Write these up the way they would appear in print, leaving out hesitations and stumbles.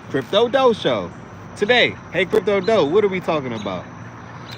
Crypto Doe Show. Today, hey Crypto Doe, what are we talking about?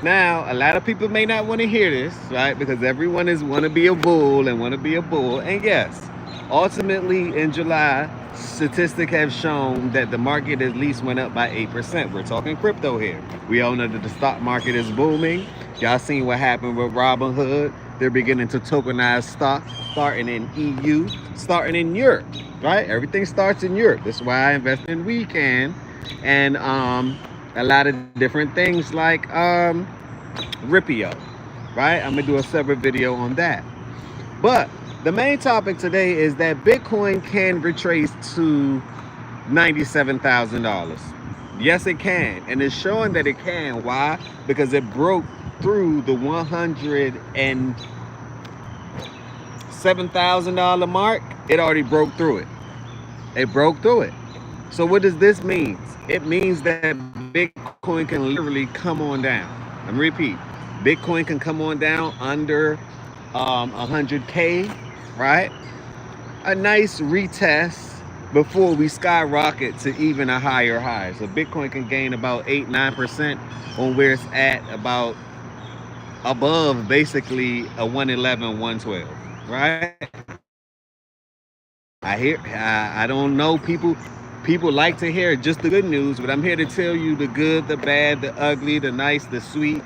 Now, a lot of people may not want to hear this, right? Because everyone is want to be a bull and want to be a bull. And yes, ultimately in July, statistics have shown that the market at least went up by 8%. We're talking crypto here. We all know that the stock market is booming. Y'all seen what happened with Robinhood. They're beginning to tokenize stock, starting in EU, starting in Europe, right? Everything starts in Europe. That's why I invest in Wecan and a lot of different things like Ripio, right? I'm gonna do a separate video on that. But the main topic today is that Bitcoin can retrace to $97,000. Yes, it can, and it's showing that it can. Why? Because it broke through the $107,000 mark. It already broke through it. It broke through it. So what does this mean? It means that Bitcoin can literally come on down. I'm repeat, Bitcoin can come on down under 100K, right? A nice retest before we skyrocket to even a higher high. So Bitcoin can gain about 8-9% on where it's at, about above basically a 111, 112, right? I don't know, people like to hear just the good news, but I'm here to tell you the good, the bad, the ugly, the nice, the sweet.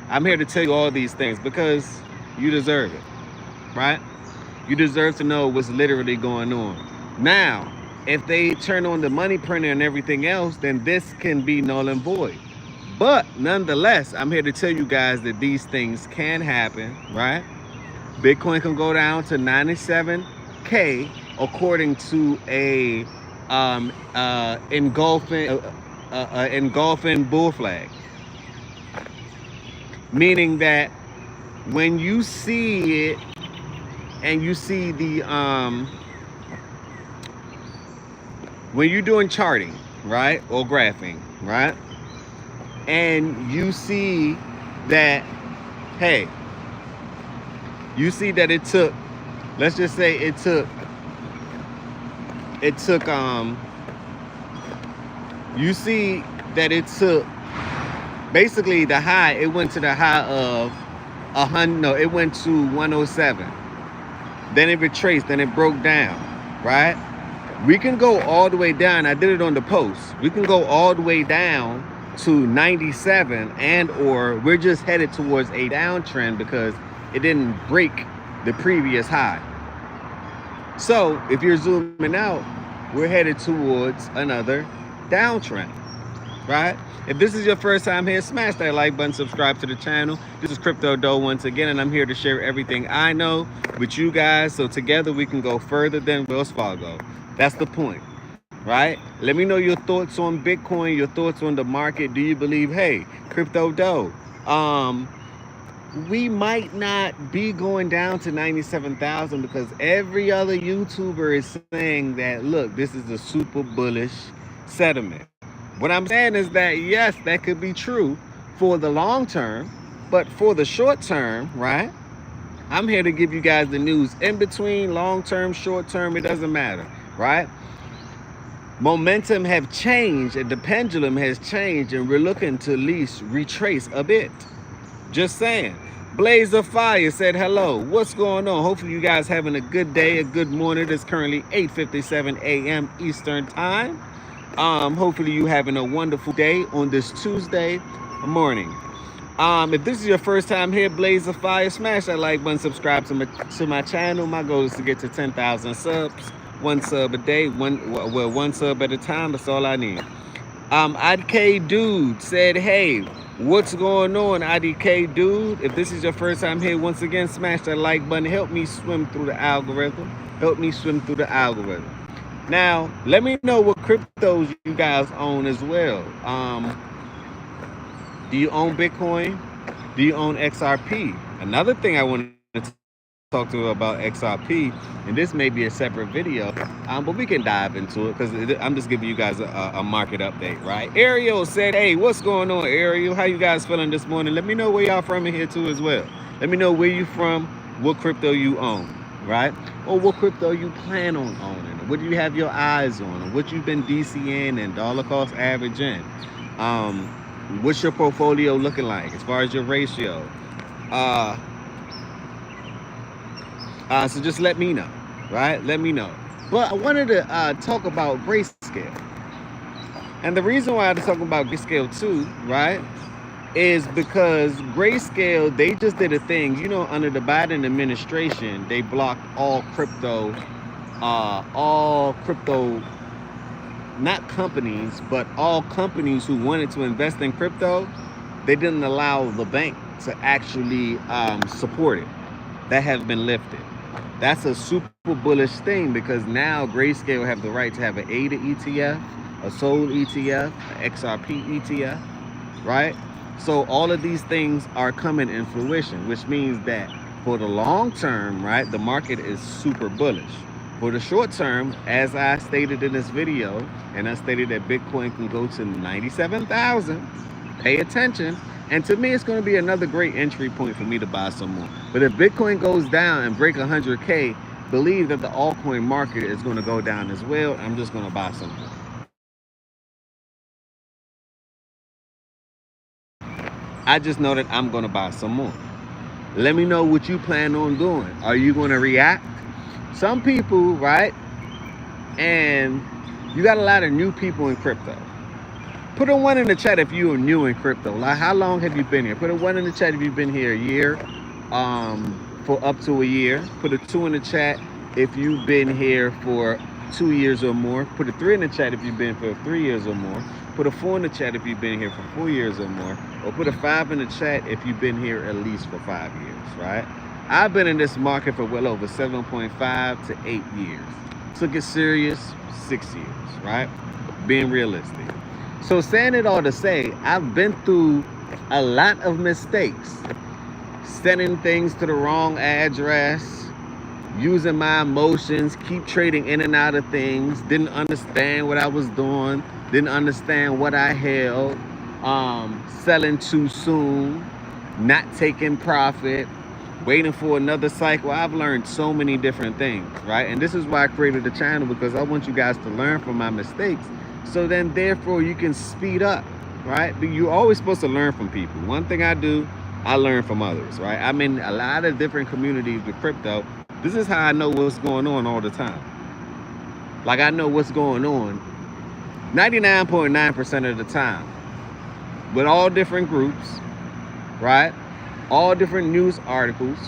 I'm here to tell you all these things because you deserve it, right? You deserve to know what's literally going on. Now, if they turn on the money printer and everything else, then this can be null and void. But nonetheless, I'm here to tell you guys that these things can happen, right? Bitcoin can go down to 97K according to a engulfing bull flag, meaning that when you see it and you see the when you're doing charting, right, or graphing, right, and you see that, hey, you see that it took, let's just say it took you see that it took basically the high, it went to the high of 100, no, it went to 107. Then it retraced, then it broke down, right? We can go all the way down. I did it on the post. We can go all the way down to 97, and or we're just headed towards a downtrend because it didn't break the previous high. So if you're zooming out, we're headed towards another downtrend, right? If this is your first time here, smash that like button, subscribe to the channel. This is Crypto Doe once again, and I'm here to share everything I know with you guys so together we can go further than Wells Fargo. That's the point, right? Let me know your thoughts on Bitcoin, your thoughts on the market. Do you believe, hey, Crypto Doe, we might not be going down to 97,000 because every other YouTuber is saying that, look, this is a super bullish sentiment. What I'm saying is that, yes, that could be true for the long term, but for the short term, right? I'm here to give you guys the news in between, long term, short term, it doesn't matter, right? Momentum have changed and the pendulum has changed, and we're looking to at least retrace a bit. Just saying. Blaze of Fire said hello. What's going on? Hopefully you guys having a good day, a good morning. It's currently 8:57 a.m. Eastern time. Hopefully you having a wonderful day on this Tuesday morning. If this is your first time here, Blaze of Fire, smash that like button, subscribe to my channel. My goal is to get to 10,000 subs. One sub a day, one sub at a time. That's all I need. IDK Dude said, hey, what's going on, IDK Dude? If this is your first time here, once again, smash that like button. Help me swim through the algorithm. Help me swim through the algorithm. Now, let me know what cryptos you guys own as well. Do you own Bitcoin? Do you own XRP? Another thing I want to talk to you about XRP, and this may be a separate video, but we can dive into it because I'm just giving you guys a market update, right? Ariel said, hey, what's going on, Ariel? How you guys feeling this morning? Let me know where y'all from in here too as well. Let me know where you from, what crypto you own, right? Or what crypto you plan on owning, What do you have your eyes on? What you've been DCing and dollar cost averaging? Um, what's your portfolio looking like as far as your ratio? Uh, so just let me know, right? Let me know. But I wanted to talk about grayscale. And the reason why I'm talking about grayscale too, right, is because grayscale, they just did a thing, under the Biden administration, they blocked all crypto, not companies, but all companies who wanted to invest in crypto, they didn't allow the bank to actually support it. That has been lifted. That's a super bullish thing because now Grayscale have the right to have an ADA ETF, a SOL ETF, an XRP ETF, right? So all of these things are coming in fruition, which means that for the long term, right, the market is super bullish. For the short term, as I stated in this video, and I stated that Bitcoin can go to 97,000, pay attention. And to me, it's going to be another great entry point for me to buy some more. But if Bitcoin goes down and break 100K, believe that the altcoin market is going to go down as well. I'm just going to buy some more. I just know that I'm going to buy some more. Let me know what you plan on doing. Are you going to react? Some people, right? And you got a lot of new people in crypto. Put a 1 in the chat if you are new in crypto. Like, how long have you been here? Put a 1 in the chat if you've been here a year, for up to a year. Put a 2 in the chat if you've been here for 2 years or more. Put a 3 in the chat if you've been for 3 years or more. Put a 4 in the chat if you've been here for 4 years or more. Or put a 5 in the chat if you've been here at least for 5 years, right? I've been in this market for well over 7.5 to 8 years. Took it serious 6 years, right? Being realistic. So saying it all to say, I've been through a lot of mistakes. Sending things to the wrong address, using my emotions, keep trading in and out of things, didn't understand what I was doing, didn't understand what I held, selling too soon, not taking profit, waiting for another cycle. I've learned so many different things, right? And this is why I created the channel, because I want you guys to learn from my mistakes. So then therefore you can speed up, right? But you're always supposed to learn from people. One thing I do, I learn from others, right? I'm in a lot of different communities with crypto. This is how I know what's going on all the time. Like, I know what's going on 99.9% of the time with all different groups, right? All different news articles,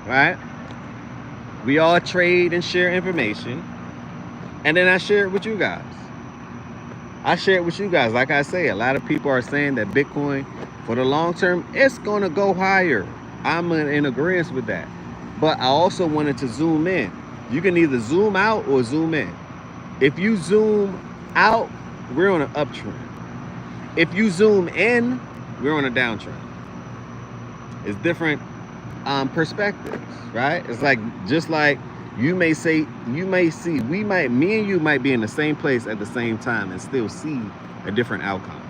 right? We all trade and share information. And then I share it with you guys. I share it with you guys. Like I say, a lot of people are saying that Bitcoin, for the long term, it's going to go higher. I'm in agreement with that. But I also wanted to zoom in. You can either zoom out or zoom in. If you zoom out, we're on an uptrend. If you zoom in, we're on a downtrend. It's different perspectives, right? It's like, just like you may see, me and you might be in the same place at the same time and still see a different outcome,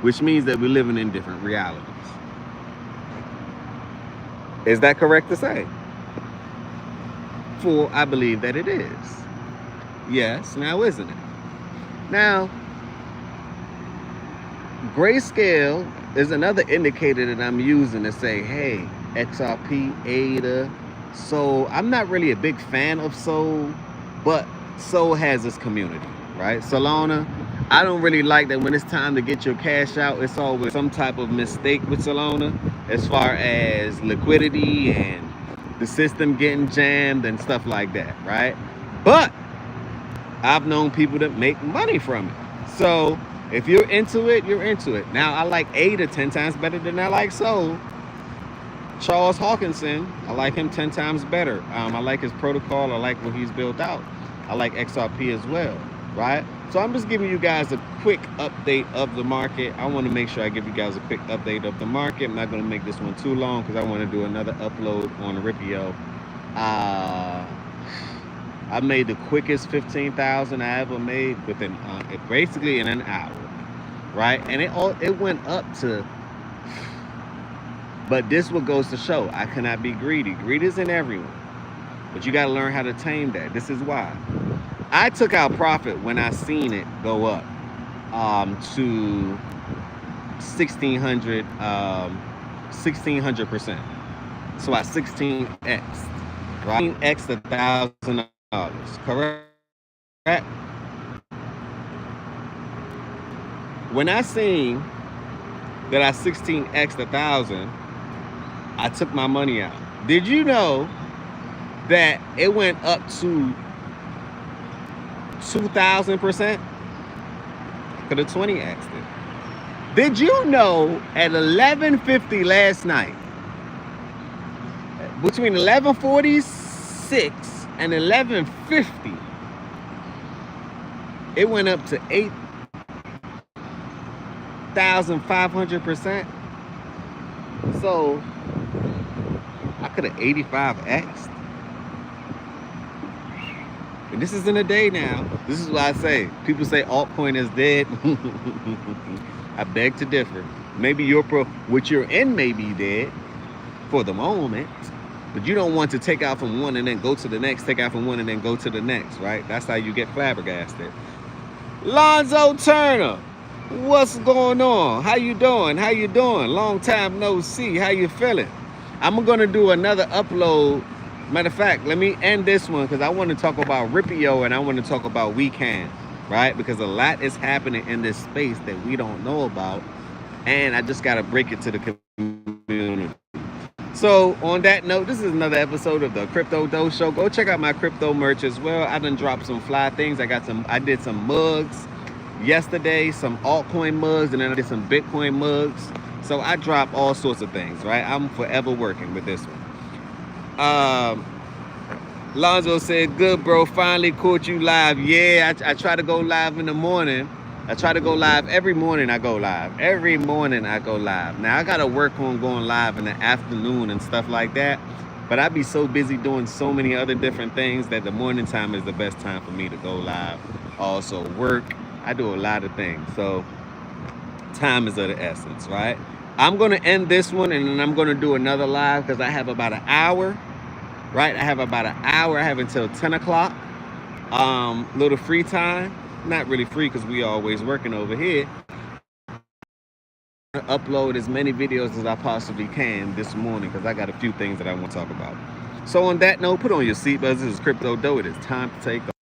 which means that we're living in different realities. Is that correct to say? For I believe that it is. Yes, now isn't it? Now, Grayscale is another indicator that I'm using to say, hey, XRP, ADA, SOL. I'm not really a big fan of SOL, but SOL has its community, right? Solana, I don't really like that when it's time to get your cash out, it's always some type of mistake with Solana as far as liquidity and the system getting jammed and stuff like that, right? But I've known people that make money from it. So if you're into it, you're into it. Now, I like ADA 10 times better than I like SOL. Charles Hawkinson, I like him 10 times better. I like his protocol. I like what he's built out. I like XRP as well, right? So I'm just giving you guys a quick update of the market. I want to make sure I give you guys a quick update of the market. I'm not going to make this one too long because I want to do another upload on Ripio. I made the quickest 15,000 I ever made within basically in an hour, right? And it went up to. But this what goes to show, I cannot be greedy. Greed is in everyone, But you got to learn how to tame that. This is why. I took out profit when I seen it go up to 1600%. So I 16x, right? X $1,000, correct? When I seen that I 16x 1,000, I took my money out. Did you know that it went up to 2,000%? Could have 20x'd it. Did you know at 11:50 last night, between 11:46 and 11:50, it went up to 8,500%. So I could have 85x'd. And this is in a day now. This is what I say. People say altcoin is dead. I beg to differ. Maybe what you're in may be dead for the moment, but you don't want to take out from one and then go to the next, take out from one and then go to the next, right? That's how you get flabbergasted. Lonzo Turner, what's going on? How you doing? How you doing? Long time no see. How you feeling? I'm going to do another upload. Matter of fact, let me end this one because I want to talk about Ripio and I want to talk about WeCan, right? Because a lot is happening in this space that we don't know about, and I just got to break it to the community. So on that note, this is another episode of the Crypto Dough Show. Go check out my crypto merch as well. I done dropped some fly things. I did some mugs yesterday, some altcoin mugs, and then I did some Bitcoin mugs. So I drop all sorts of things, right? I'm forever working with this one. Lonzo said, good bro, finally caught you live. Yeah, I try to go live in the morning. I try to go live every morning. I go live every morning. I go live. Now I gotta work on going live in the afternoon and stuff like that, but I be so busy doing so many other different things that the morning time is the best time for me to go live. Also work, I do a lot of things, so time is of the essence, right? I'm gonna end this one and then I'm gonna do another live because I have about an hour, right? I have about an hour. I have until 10 o'clock. Little free time. Not really free because we always working over here. Upload as many videos as I possibly can this morning because I got a few things that I want to talk about. So on that note, put on your seatbelts. This is Crypto Dough. It is time to take off.